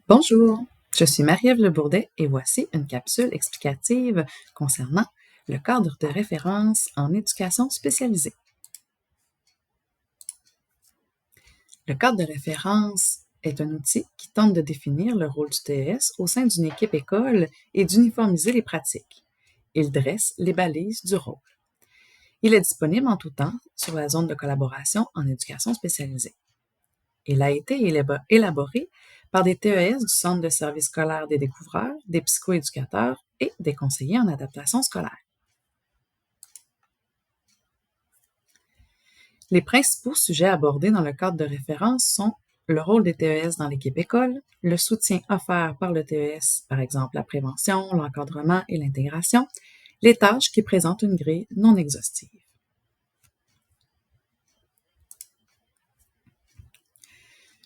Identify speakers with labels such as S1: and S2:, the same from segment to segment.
S1: Bonjour, je suis Marie-Ève Le Bourdet et voici une capsule explicative concernant le cadre de référence en éducation spécialisée. Le cadre de référence est un outil qui tente de définir le rôle du TES au sein d'une équipe école et d'uniformiser les pratiques. Il dresse les balises du rôle. Il est disponible en tout temps sur la zone de collaboration en éducation spécialisée. Il a été élaboré par des TES du Centre de services scolaires des découvreurs, des psychoéducateurs et des conseillers en adaptation scolaire. Les principaux sujets abordés dans le cadre de référence sont le rôle des TES dans l'équipe école, le soutien offert par le TES, par exemple la prévention, l'encadrement et l'intégration, les tâches qui présentent une grille non exhaustive.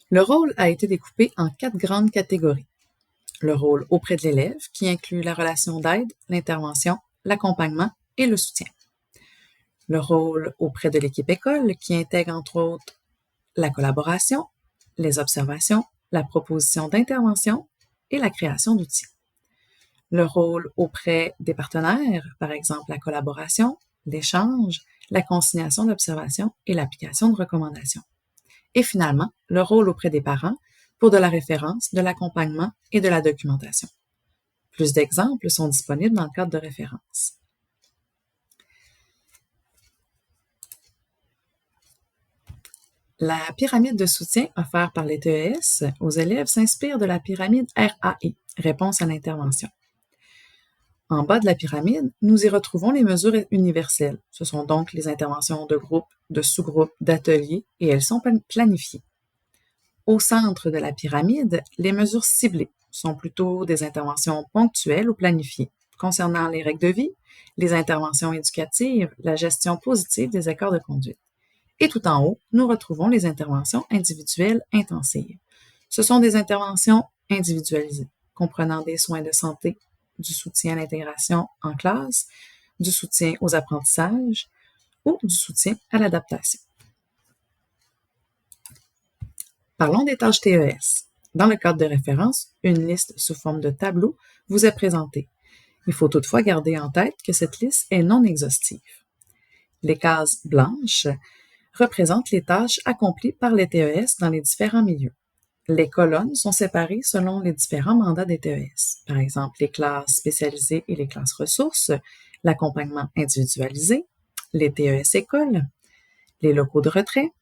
S1: Le rôle a été découpé en 4 grandes catégories. Le rôle auprès de l'élève, qui inclut la relation d'aide, l'intervention, l'accompagnement et le soutien. Le rôle auprès de l'équipe école, qui intègre entre autres la collaboration, les observations, la proposition d'intervention et la création d'outils. Le rôle auprès des partenaires, par exemple la collaboration, l'échange, la consignation d'observations et l'application de recommandations. Et finalement, le rôle auprès des parents pour de la référence, de l'accompagnement et de la documentation. Plus d'exemples sont disponibles dans le cadre de référence. La pyramide de soutien offerte par les TES aux élèves s'inspire de la pyramide RAI, réponse à l'intervention. En bas de la pyramide, nous y retrouvons les mesures universelles. Ce sont donc les interventions de groupe, de sous-groupes, d'ateliers, et elles sont planifiées. Au centre de la pyramide, les mesures ciblées sont plutôt des interventions ponctuelles ou planifiées, concernant les règles de vie, les interventions éducatives, la gestion positive des accords de conduite. Et tout en haut, nous retrouvons les interventions individuelles intensives. Ce sont des interventions individualisées, comprenant des soins de santé, du soutien à l'intégration en classe, du soutien aux apprentissages ou du soutien à l'adaptation. Parlons des tâches TES. Dans le cadre de référence, une liste sous forme de tableau vous est présentée. Il faut toutefois garder en tête que cette liste est non exhaustive. Les cases blanches représentent les tâches accomplies par les TES dans les différents milieux. Les colonnes sont séparées selon les différents mandats des TES. Par exemple, les classes spécialisées et les classes ressources, l'accompagnement individualisé, les TES écoles, les locaux de retrait,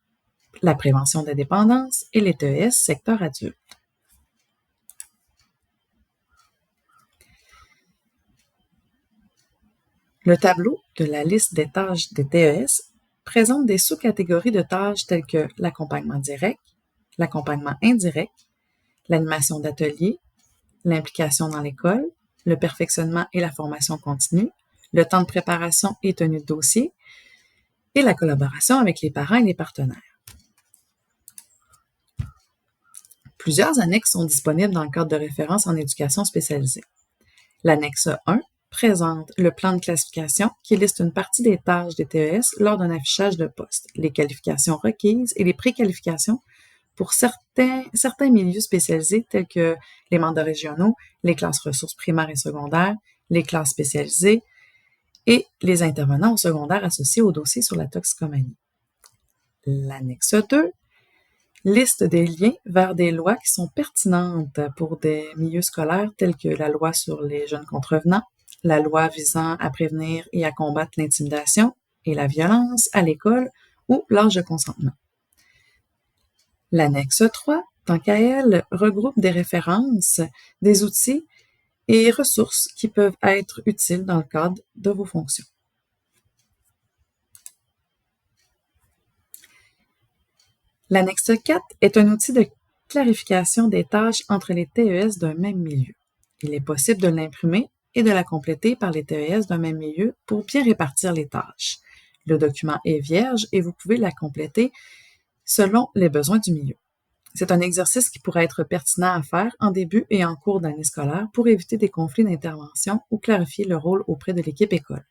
S1: la prévention des dépendances et les TES secteur adulte. Le tableau de la liste des tâches des TES présente des sous-catégories de tâches telles que l'accompagnement direct, l'accompagnement indirect, l'animation d'ateliers, l'implication dans l'école, le perfectionnement et la formation continue, le temps de préparation et tenue de dossier, et la collaboration avec les parents et les partenaires. Plusieurs annexes sont disponibles dans le cadre de référence en éducation spécialisée. L'annexe 1 présente le plan de classification qui liste une partie des tâches des TES lors d'un affichage de poste, les qualifications requises et les préqualifications pour certains milieux spécialisés tels que les mandats régionaux, les classes ressources primaires et secondaires, les classes spécialisées et les intervenants au secondaire associés au dossier sur la toxicomanie. L'annexe 2 liste des liens vers des lois qui sont pertinentes pour des milieux scolaires tels que la loi sur les jeunes contrevenants, la loi visant à prévenir et à combattre l'intimidation et la violence à l'école ou l'âge de consentement. L'annexe 3, tant qu'à elle, regroupe des références, des outils et ressources qui peuvent être utiles dans le cadre de vos fonctions. L'annexe 4 est un outil de clarification des tâches entre les TES d'un même milieu. Il est possible de l'imprimer et de la compléter par les TES d'un même milieu pour bien répartir les tâches. Le document est vierge et vous pouvez la compléter selon les besoins du milieu. C'est un exercice qui pourrait être pertinent à faire en début et en cours d'année scolaire pour éviter des conflits d'intervention ou clarifier le rôle auprès de l'équipe école.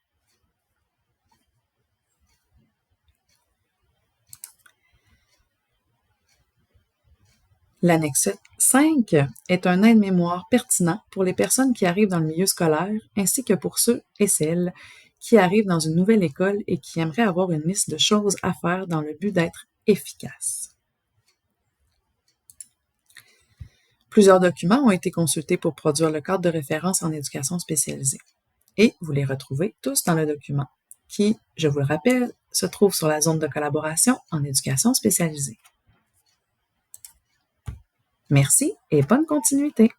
S1: L'annexe 5 est un aide-mémoire pertinent pour les personnes qui arrivent dans le milieu scolaire, ainsi que pour ceux et celles qui arrivent dans une nouvelle école et qui aimeraient avoir une liste de choses à faire dans le but d'être efficaces. Plusieurs documents ont été consultés pour produire le cadre de référence en éducation spécialisée. Et vous les retrouvez tous dans le document, qui, je vous le rappelle, se trouve sur la zone de collaboration en éducation spécialisée. Merci et bonne continuité!